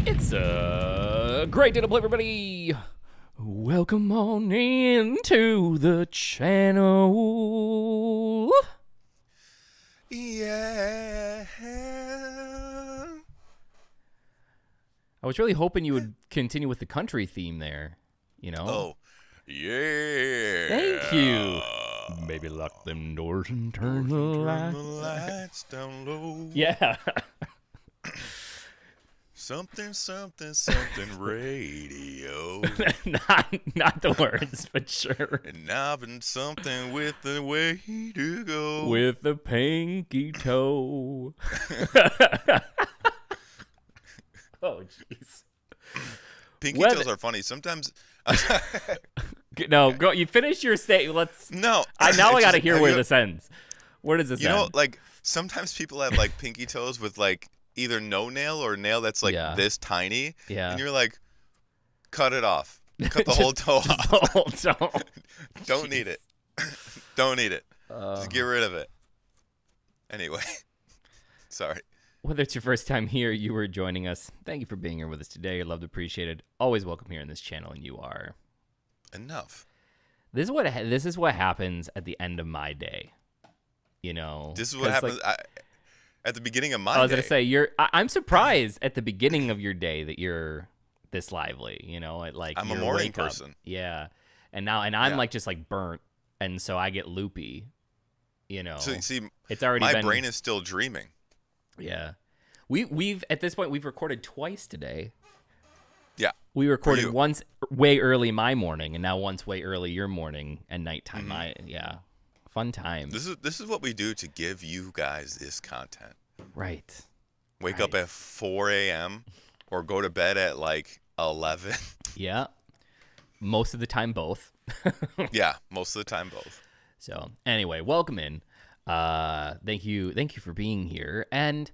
It's a great day to play, everybody. Welcome on into the channel. Yeah. I was really hoping you would continue with the country theme there, you know? Oh, yeah. Thank you. Maybe lock them doors and turn the lights down low. Yeah. Something radio. not the words, but sure. And I've been something with the way to go. With the pinky toe. Oh, jeez. Pinky toes are funny. Sometimes. No, go. You finish your statement. Let's. No. I got to hear where this ends. Where does this end? You know, like, sometimes people have, like, pinky toes with, like, either no nail or nail that's, like, this tiny. Yeah. And you're like, cut it off. Cut the whole toe off. The whole toe. Don't need it. Don't need it. Just get rid of it. Anyway. Sorry. Whether it's your first time here, you were joining us, thank you for being here with us today. You're loved, appreciated. Always welcome here in this channel, and you are. Enough. This is what happens at the end of my day. You know? This is what happens at the beginning of my day. I was going to say, I'm surprised at the beginning of your day that you're this lively, you know? I'm a morning person. Yeah. And I'm like just like burnt, and so I get loopy, you know? So, see, it's already my brain is still dreaming. Yeah. We've at this point we've recorded twice today. Yeah. We recorded once way early my morning and now once way early your morning and nighttime. Mm-hmm. Fun time. This is what we do to give you guys this content. Right. Wake up at 4 a.m. or go to bed at like 11. Yeah. Most of the time both. Yeah, most of the time both. So, anyway, welcome in. Thank you for being here. And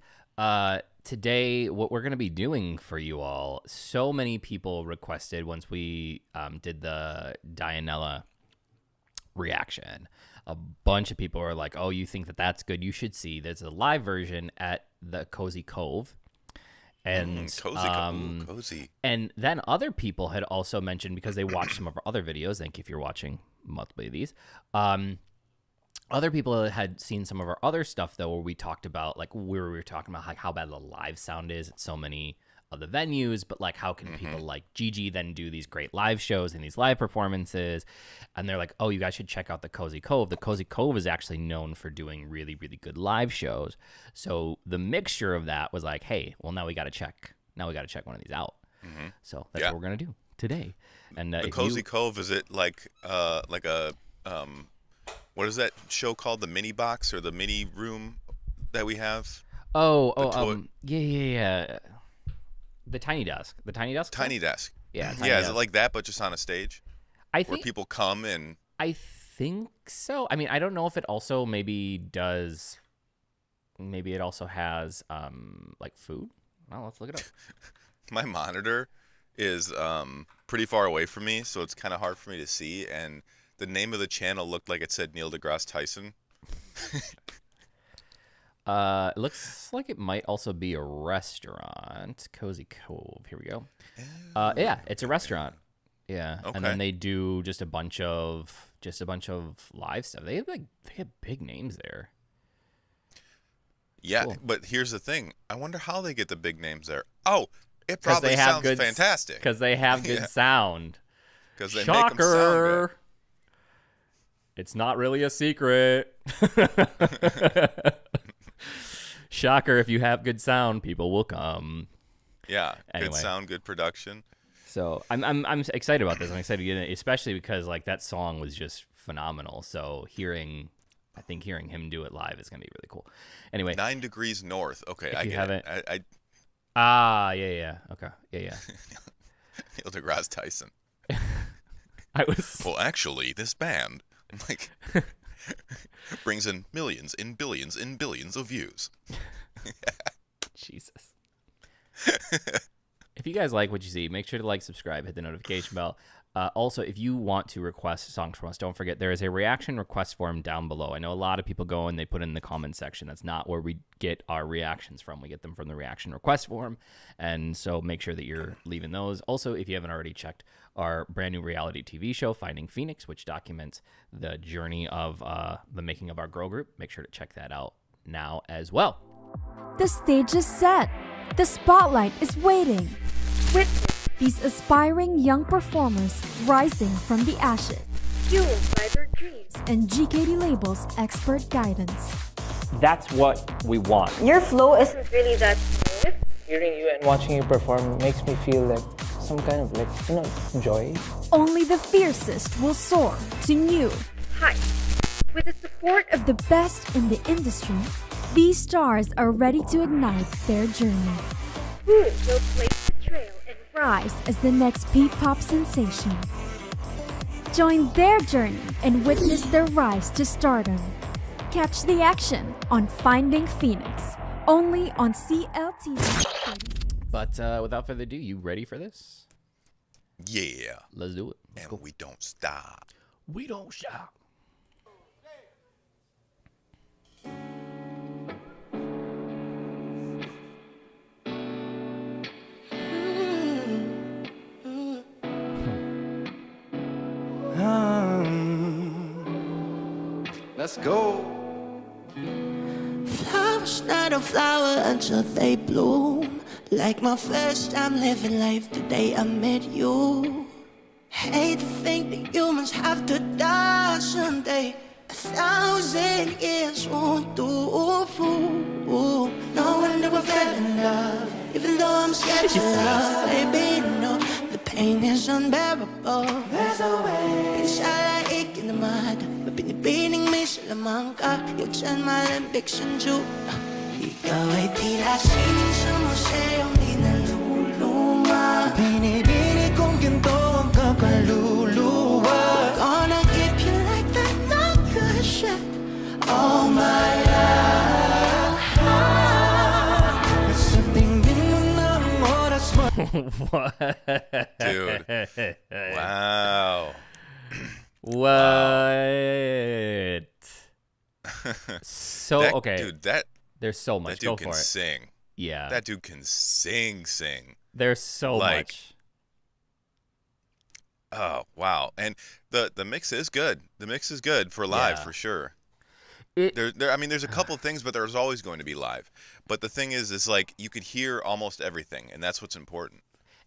today, what we're going to be doing for you all, so many people requested once we did the Dionela reaction. A bunch of people are like, oh, you think that's good? You should see. There's a live version at the Cozy Cove. And Cozy. And then other people had also mentioned, because they watched some of our other videos, thank you if you're watching multiple of these, other people had seen some of our other stuff, though, where we talked about, like, we were talking about like how bad the live sound is at so many of the venues, but, like, how can people like Gigi then do these great live shows and these live performances? And they're like, oh, you guys should check out the Cozy Cove. The Cozy Cove is actually known for doing really, really good live shows. So the mixture of that was like, hey, well, now we got to check one of these out. So that's what we're going to do today. And the Cozy Cove, is it like a what is that show called? The mini box or the mini room that we have? Yeah. The tiny desk. Tiny desk. Yeah. Yeah. Is it like that, but just on a stage? Where people come and. I think so. I mean, I don't know if it also maybe it also has like food. Well, let's look it up. My monitor is pretty far away from me, so it's kind of hard for me to see. And the name of the channel looked like it said Neil deGrasse Tyson. It looks like it might also be a restaurant. Cozy Cove. Here we go. Yeah, it's a restaurant. Yeah, okay. And then they do just a bunch of live stuff. They have big names there. Yeah, cool. But here's the thing. I wonder how they get the big names there. Oh, it probably sounds fantastic. Because they have good sound. Because they make them sound good. It's not really a secret. Shocker, if you have good sound, people will come. Yeah, anyway. Good sound, good production. So I'm excited about this. I'm excited to get it, especially because like that song was just phenomenal. So hearing him do it live is gonna be really cool. Anyway, 9 Degrees North. Okay, I get it. Yeah. Okay, yeah. Neil deGrasse Tyson. Well, actually, this band like brings in millions, in billions, in billions of views. Jesus. If you guys like what you see, make sure to like, subscribe, hit the notification bell. Also, if you want to request songs from us, don't forget there is a reaction request form down below. I know a lot of people go and they put in the comment section. That's not where we get our reactions from. We get them from the reaction request form. And so make sure that you're leaving those. Also, if you haven't already checked our brand new reality TV show, Finding Phoenix, which documents the journey of the making of our girl group, make sure to check that out now as well. The stage is set. The spotlight is waiting. Witness these aspiring young performers rising from the ashes, fueled by their dreams and GKDLabels' expert guidance. That's what we want. Your flow isn't really that smooth. Hearing you and watching you perform makes me feel like some kind of joy. Only the fiercest will soar to new heights. With the support of the best in the industry, these stars are ready to ignite their journey. Who will blaze the trail and rise as the next P-pop sensation? Join their journey and witness their rise to stardom. Catch the action on Finding Phoenix, only on CLTV. But without further ado, you ready for this? Yeah. Let's do it. Let's go. We don't stop. We don't stop. Let's go. Flowers not a flower until they bloom. Like my first time living life the day I met you. Hate to think that humans have to die someday. 1,000 years won't do. No wonder we fell in love. Even though I'm scared to love, baby, no, the pain is unbearable. There's a way. Inside I ache in the mud. Binibining mo sa lamang ka. Yung tiyan malambiksyon Diyo. Ikaw ay tila sining sa museong di naluluma. Binibini kong ginto ang kakaluluwa. Gonna keep you like that, not the shit all my life. Sabihin mo na ang oras mo. What? Dude. Wow. What? So that, okay, dude, there's so much. That dude Go can for it. sing. Yeah, That dude can sing. there's so much. Oh wow! And the mix is good. The mix is good for live Yeah. for sure. It- I mean, there's a couple things, but there's always going to be live. But the thing is like you could hear almost everything, and that's what's important.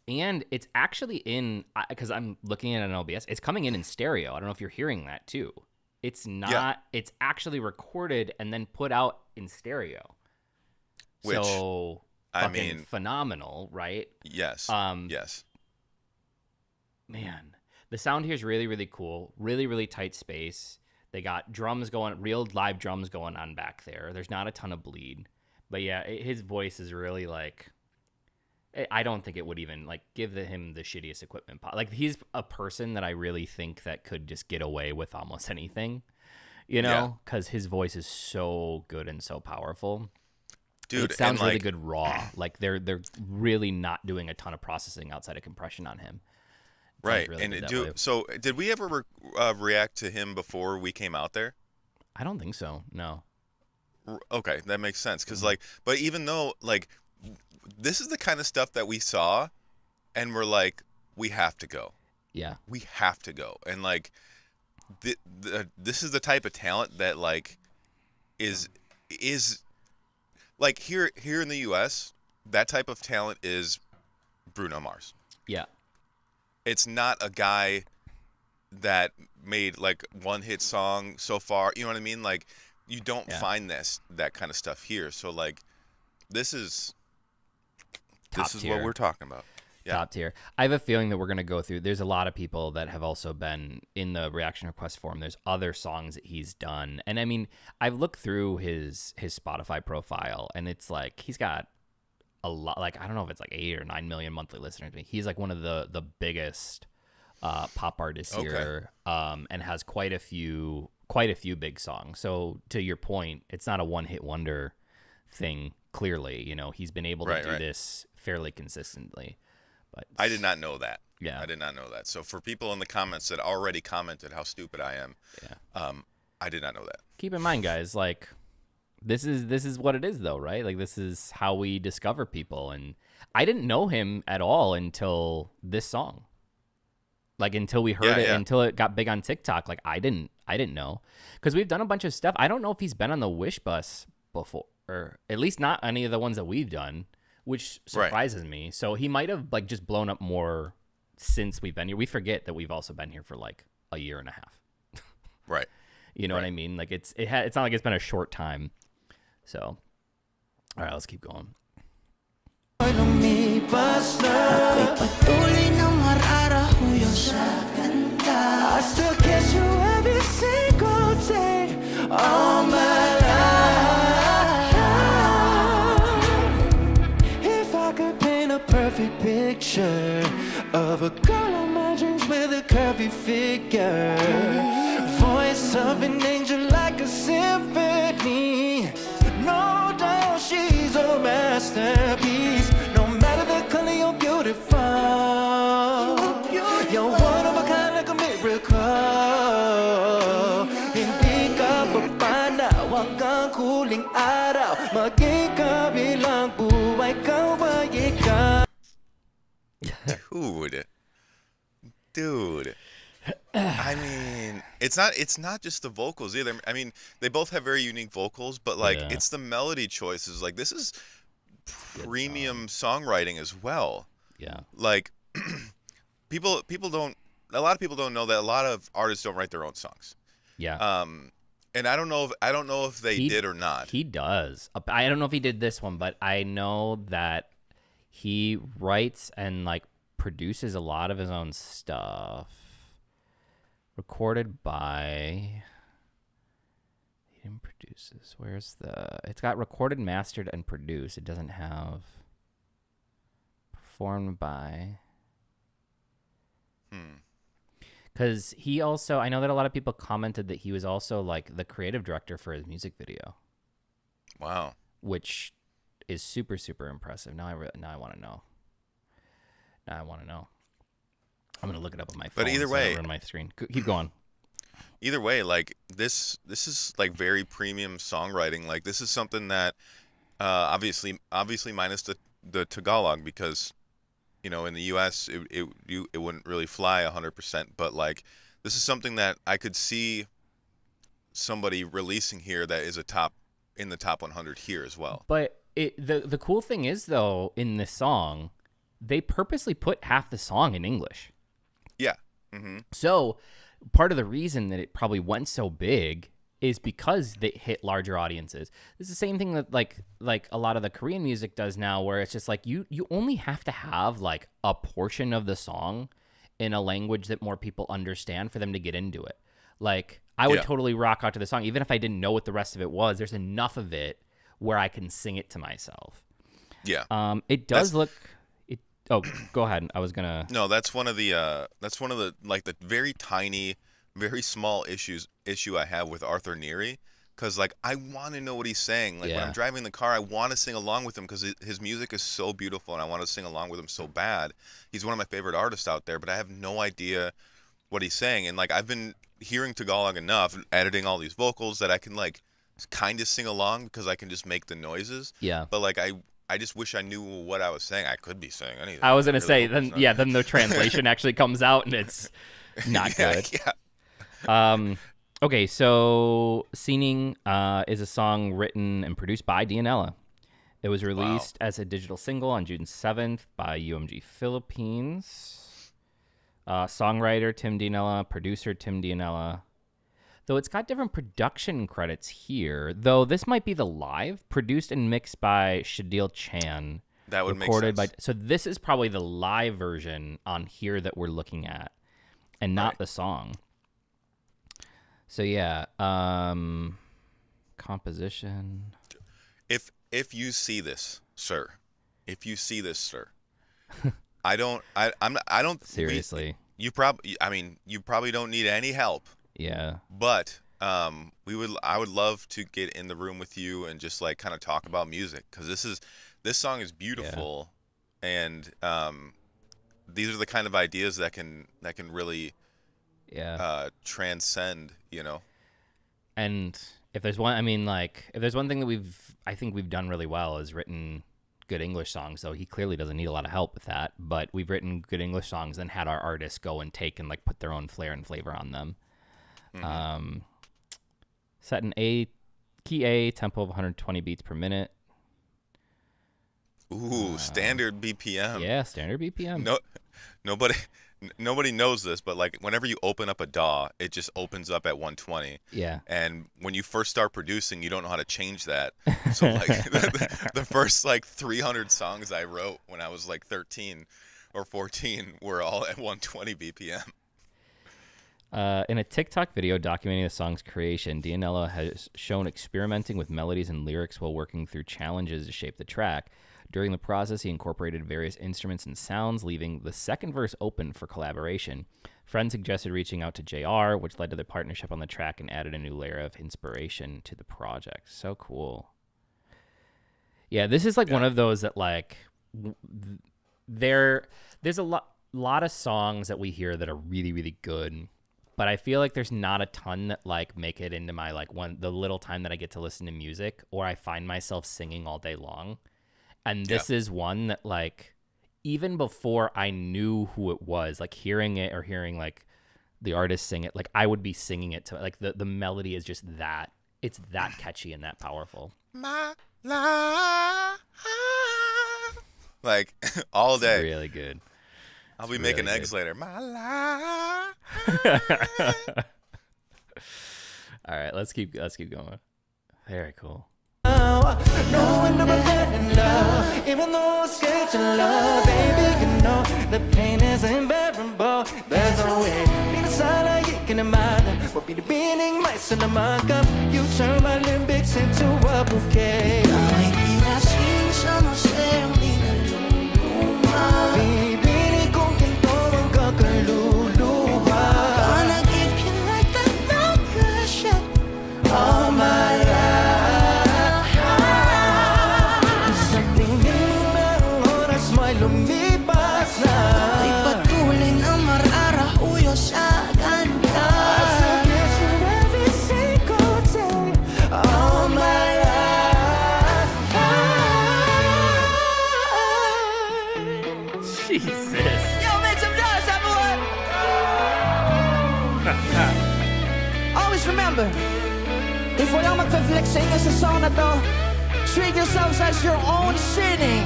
And it's actually in, because I'm looking at an OBS, it's coming in stereo. I don't know if you're hearing that too. It's not, Yeah. It's actually recorded and then put out in stereo. Which, so, I fucking mean, phenomenal, right? Yes. Yes. Man, the sound here is really, really cool. Really, really tight space. They got drums going, real live drums going on back there. There's not a ton of bleed. But yeah, his voice is really like, I don't think it would even like give him the shittiest equipment. Like he's a person that I really think that could just get away with almost anything, you know, because his voice is so good and so powerful. Dude, it sounds and, really good raw. Like they're really not doing a ton of processing outside of compression on him. It sounds Right. really And good that way. so did we ever react to him before we came out there? I don't think so. No. Okay, that makes sense. Because like, but even though like, this is the kind of stuff that we saw, and we're like, we have to go. Yeah. We have to go. And like, this is the type of talent that like is like here in the U.S. That type of talent is Bruno Mars. Yeah. It's not a guy that made like one hit song so far. You know what I mean? Like, you don't find that kind of stuff here. So like, this is tier. what we're talking about. Yeah. Top tier. I have a feeling that we're going to go through. There's a lot of people that have also been in the reaction request form. There's other songs that he's done. And I mean, I've looked through his Spotify profile, and it's like he's got a lot. Like, I don't know if it's like 8 or 9 million monthly listeners. I mean, he's like one of the biggest pop artists here, and has quite a few big songs. So to your point, it's not a one-hit wonder thing. Clearly, you know, he's been able to do this fairly consistently. But I did not know that. Yeah. I did not know that. So for people in the comments that already commented how stupid I am, I did not know that. Keep in mind, guys, like this is what it is, though, right? Like this is how we discover people, and I didn't know him at all until this song. Like until we heard it, until it got big on TikTok. Like I didn't know, because we've done a bunch of stuff. I don't know if he's been on the Wish Bus before, or at least not any of the ones that we've done, which surprises me. So he might have like just blown up more since we've been here. We forget that we've also been here for like a year and a half. Right. You know what I mean? Like it's not like it's been a short time. So, all right, let's keep going. I still kiss you every single day all my life. If I could paint a perfect picture of a girl on my dreams with a curvy figure, voice of an angel like a symphony, no doubt she's a masterpiece. No matter the color, you're beautiful. You're one of a kind, like a miracle. Hindi ka papanaw hanggang huling araw. Maging kabilang buhay ka ba ikaw? Dude. I mean, it's not just the vocals either. I mean, they both have very unique vocals, but like it's the melody choices. Like this is premium songwriting as well. Yeah. Like people don't, a lot of people don't know that a lot of artists don't write their own songs. Yeah. And I don't know if they did or not. He does. I don't know if he did this one, but I know that he writes and like produces a lot of his own stuff. Recorded by, he didn't produce this. Where's it's got recorded, mastered, and produced. It doesn't have performed by. Because he also, I know that a lot of people commented that he was also like the creative director for his music video. Wow. Which is super, super impressive. Now I want to know. I'm gonna look it up on my phone. But either way, on my screen. Keep going. Either way, like this is like very premium songwriting. Like this is something that obviously minus the Tagalog, because you know in the U.S. it wouldn't really fly 100%. But like this is something that I could see somebody releasing here that is in the top 100 here as well. But the cool thing is though, in this song, they purposely put half the song in English. Yeah. Mm-hmm. So part of the reason that it probably went so big is because they hit larger audiences. It's the same thing that like a lot of the Korean music does now, where it's just like you only have to have like a portion of the song in a language that more people understand for them to get into it. Like I would totally rock out to the song even if I didn't know what the rest of it was. There's enough of it where I can sing it to myself. Yeah. It does look. Oh, go ahead. I was gonna. No, that's one of the like the very tiny, very small issue I have with Arthur Neary, because like I want to know what he's saying. Like when I'm driving the car, I want to sing along with him because his music is so beautiful, and I want to sing along with him so bad. He's one of my favorite artists out there, but I have no idea what he's saying. And like I've been hearing Tagalog enough, editing all these vocals, that I can like kind of sing along because I can just make the noises. Yeah. But like I just wish I knew what I was saying. I could be saying anything. I was gonna say then the translation actually comes out and it's not good. Yeah. Okay, so Sining is a song written and produced by Dionela. It was released as a digital single on June 7th by UMG Philippines. Songwriter Tim Dionela, producer Tim Dionela. Though it's got different production credits here, though this might be the live, produced and mixed by Shadil Chan. That would make sense. So this is probably the live version on here that we're looking at, and not the song. So yeah, composition. If you see this, sir, I don't seriously. You probably don't need any help. Yeah. But I would love to get in the room with you and just like kind of talk about music, because this song is beautiful, and these are the kind of ideas that can really Yeah. transcend, And if there's one, I mean, like, if there's one thing that I think we've done really well is written good English songs, though he clearly doesn't need a lot of help with that, but we've written good English songs and had our artists go and take and like put their own flair and flavor on them. Set in key A, tempo of 120 beats per minute. Ooh, standard BPM. Yeah, standard BPM. Nobody knows this, but like whenever you open up a DAW, it just opens up at 120. Yeah. And when you first start producing, you don't know how to change that. So like the first like 300 songs I wrote when I was like 13 or 14 were all at 120 BPM. In a TikTok video documenting the song's creation, Dionela has shown experimenting with melodies and lyrics while working through challenges to shape the track. During the process, he incorporated various instruments and sounds, leaving the second verse open for collaboration. Friends suggested reaching out to JR, which led to the partnership on the track and added a new layer of inspiration to the project. So cool. Yeah, this is like one of those that like there's a lot of songs that we hear that are really, really good, but I feel like there's not a ton that like make it into my like the little time that I get to listen to music, or I find myself singing all day long. And this is one that, like, even before I knew who it was, like, hearing it or hearing, like, the artist sing it, like, I would be singing it to, like, the melody is just that. It's that catchy and that powerful. My life. Like, all day. It's really good. I'll be making really eggs good. later. My life. All right, let's keep going. Very cool. No one never had enough, even though I'm scared to love. Baby, you know the pain is unbearable. There's a way. Minsan ay ikinamana. Mapipining may sanamagap. You turn my limbics into a bouquet. Ay pinasin sa masayang inaluluma. Bibili kong ginto ang kakaluluwa. Gonna keep you like that rocket ship all my life. Lumipas na ay patulin ang mararahuyo sa ganda. I guess you every single day all my life. Jesus. Yo, make some noise, everyone. Always remember, if walang magpa-flex sa inyo sa song na to, treat yourselves as your own sinning.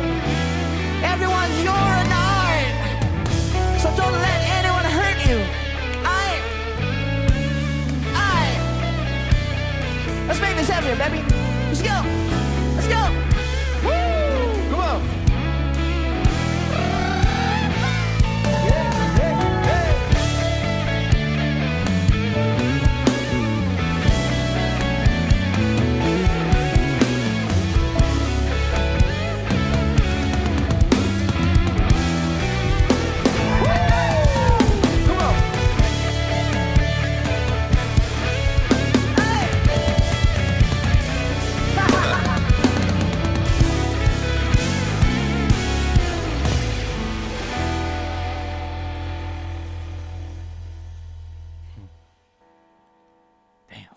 Everyone, you're an art, so don't let anyone hurt you. Let's make this happen, baby. Let's go. Let's go. Woo! Come on.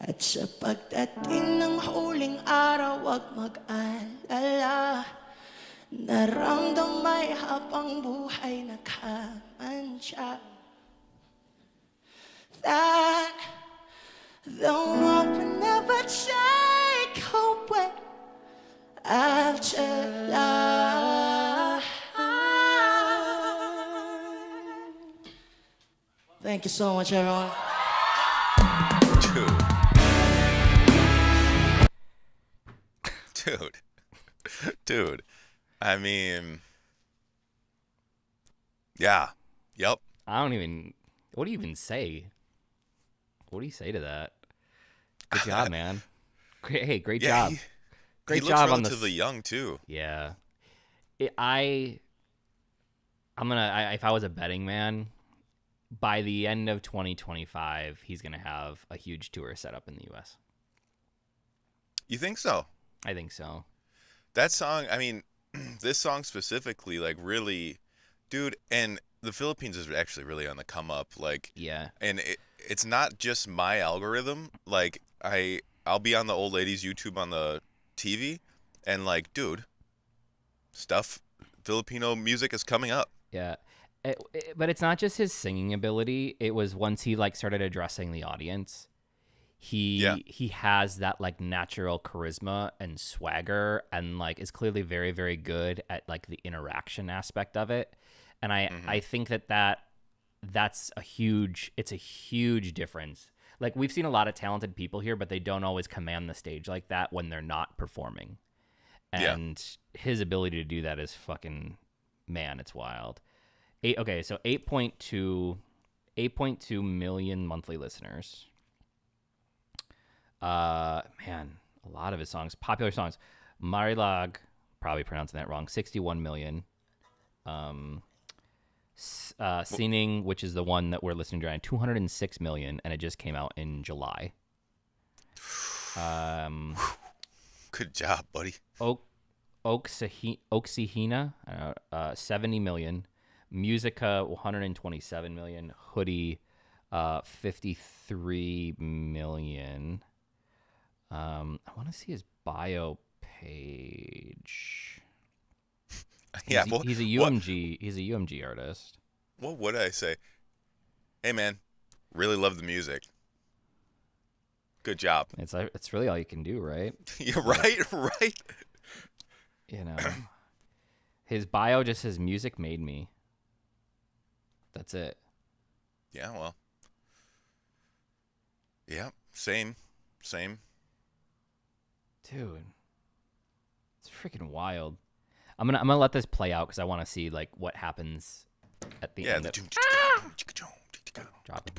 At sa pagdating ng huling araw, wag mag-alala. Naramdamay habang buhay nakamantya. That the world will never take away after life. Thank you so much, everyone. Dude. I mean, yeah. Yep. What do you even say? What do you say to that? Good job, man. Great job. Great he job looks on this. relatively young too. Yeah. If I was a betting man, by the end of 2025, he's going to have a huge tour set up in the US. You think so? I think so. That song, I mean, this song specifically, like really, dude, and the Philippines is actually really on the come up. Like, Yeah. and it's not just my algorithm. Like, I'll be on the old lady's YouTube on the TV, and like, dude, Filipino music is coming up. Yeah. But it's not just his singing ability. It was once he like started addressing the audience. He has that like natural charisma and swagger, and like is clearly very, very good at like the interaction aspect of it. And I think that's a huge difference. Like, we've seen a lot of talented people here, but they don't always command the stage like that when they're not performing. And his ability to do that is fucking, man, it's wild. So 8.2 million monthly listeners. Man, a lot of his songs, popular songs. Marilag, probably pronouncing that wrong, 61 million. Sining, which is the one that we're listening to right now, 206 million, and it just came out in July. Good job, buddy. Oksihina, 70 million. Musica, 127 million. Hoodie, 53 million. I want to see his bio page. Yeah, he's a UMG. He's a UMG artist. What would I say? Hey, man, really love the music. Good job. It's really all you can do, right? Yeah, right. You know, his bio just says music made me. That's it. Yeah, well. Yeah, same. Dude, it's freaking wild. I'm gonna let this play out because I want to see like what happens at the end. Drop it.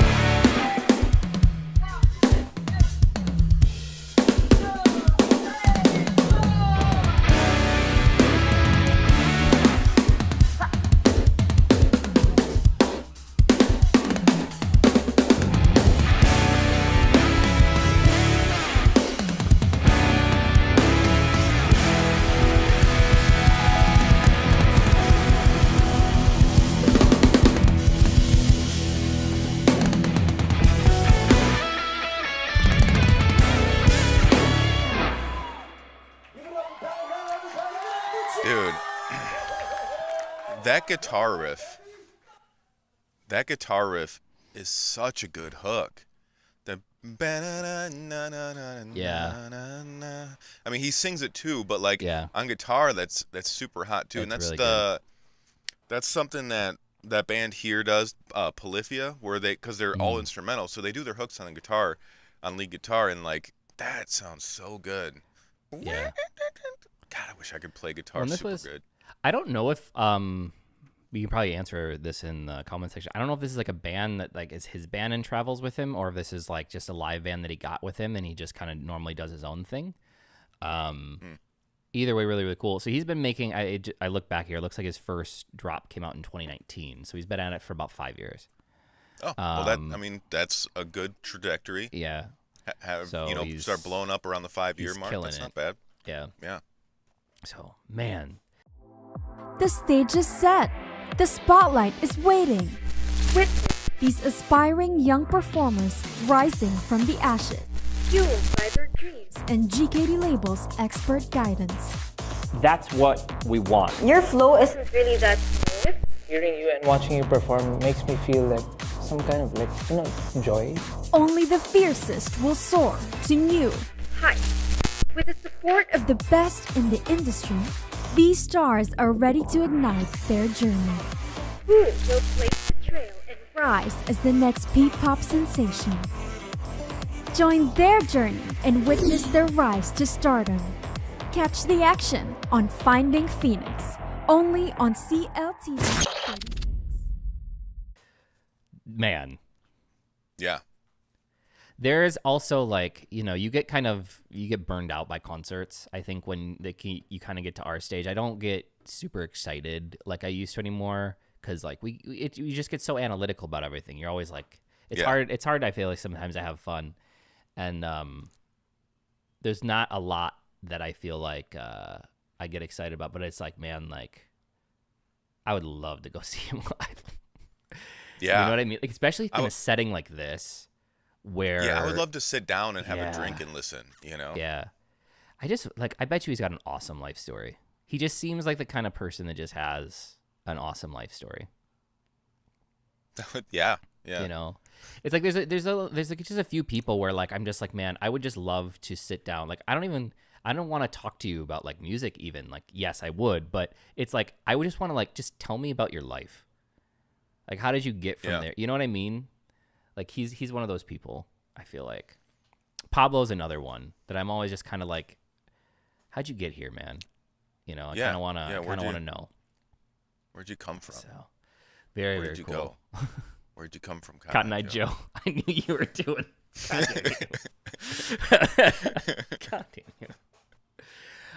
Dude, that guitar riff is such a good hook. Yeah. I mean, he sings it too, but like on guitar, that's super hot too. And really that's something that band here does, Polyphia, where because they're all instrumental, so they do their hooks on the guitar, on lead guitar, and like that sounds so good. Yeah. God, I wish I could play guitar good. I don't know if you can probably answer this in the comment section. I don't know if this is like a band that like is his band and travels with him, or if this is like just a live band that he got with him and he just kind of normally does his own thing. Either way, really, really cool. So he's been making. I look back here. It looks like his first drop came out in 2019. So he's been at it for about 5 years. Oh, well, that's a good trajectory. Yeah. Start blowing up around the 5-year mark. That's not bad. Yeah. Yeah. So, man. The stage is set. The spotlight is waiting. Witness these aspiring young performers rising from the ashes. Fueled by their dreams. And GKDLabels' expert guidance. That's what we want. Your flow isn't really that smooth. Hearing you and watching you perform makes me feel like some kind of joy. Only the fiercest will soar to new heights. With the support of the best in the industry, these stars are ready to ignite their journey. Who will blaze the trail and rise as the next PPOP sensation. Join their journey and witness their rise to stardom. Catch the action on Finding Phoenix, only on CLTV 36. Man. Yeah. There's also like, you get burned out by concerts. I think when you kind of get to our stage, I don't get super excited like I used to anymore, because like you just get so analytical about everything. You're always like, it's hard. I feel like sometimes I have fun, and there's not a lot that I feel like I get excited about. But it's like, man, like I would love to go see him live. Yeah. You know what I mean? Like, especially in a setting like this where... Yeah, I would love to sit down and have a drink and listen, you know? Yeah. I bet you he's got an awesome life story. He just seems like the kind of person that just has an awesome life story. Yeah. You know, it's like there's like just a few people where like I'm just like, man, I would just love to sit down. Like I don't want to talk to you about like music even. Like yes, I would, but it's like I would just want to like just tell me about your life. Like how did you get from there? You know what I mean? Like he's one of those people. I feel like Pablo's another one that I'm always just kind of like, how'd you get here, man? You know, I kind of want to know. Where'd you come from? So, very Where'd you cool. go? Where'd you come from, Cotton Eye Joe? I knew you were doing. God damn you.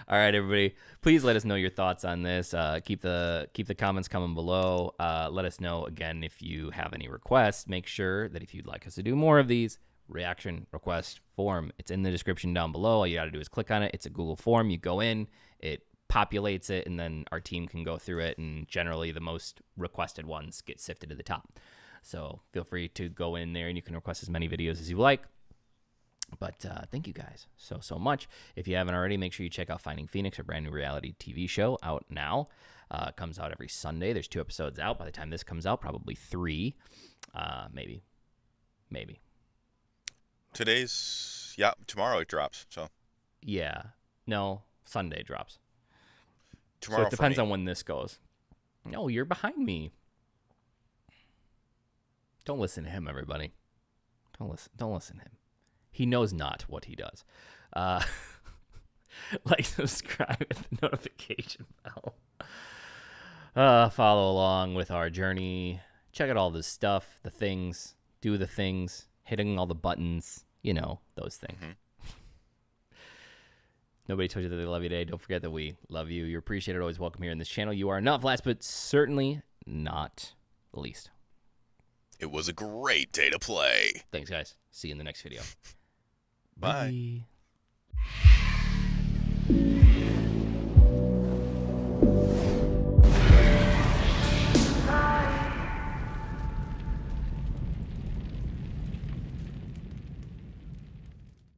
All right, everybody. Please let us know your thoughts on this. Keep the comments coming below. Let us know again if you have any requests. Make sure that if you'd like us to do more of these, reaction request form. It's in the description down below. All you got to do is click on it. It's a Google form. You go in, it populates it, and then our team can go through it. And generally, the most requested ones get sifted to the top. So feel free to go in there and you can request as many videos as you like. But thank you guys so much. If you haven't already, make sure you check out Finding Phoenix, our brand new reality TV show out now. It comes out every Sunday. There's 2 episodes out. By the time this comes out, probably 3, maybe. Tomorrow it drops. So yeah, no, Sunday drops. Tomorrow. So it depends on when this goes. No, you're behind me. Don't listen to him, everybody. Don't listen to him. He knows not what he does. Like, subscribe, and the notification bell. Follow along with our journey. Check out all this stuff, the things, do the things, hitting all the buttons, you know, those things. Mm-hmm. Nobody told you that they love you today. Don't forget that we love you. You're appreciated, always welcome here in this channel. You are not last, but certainly not least. It was a great day to play. Thanks, guys. See you in the next video. Bye.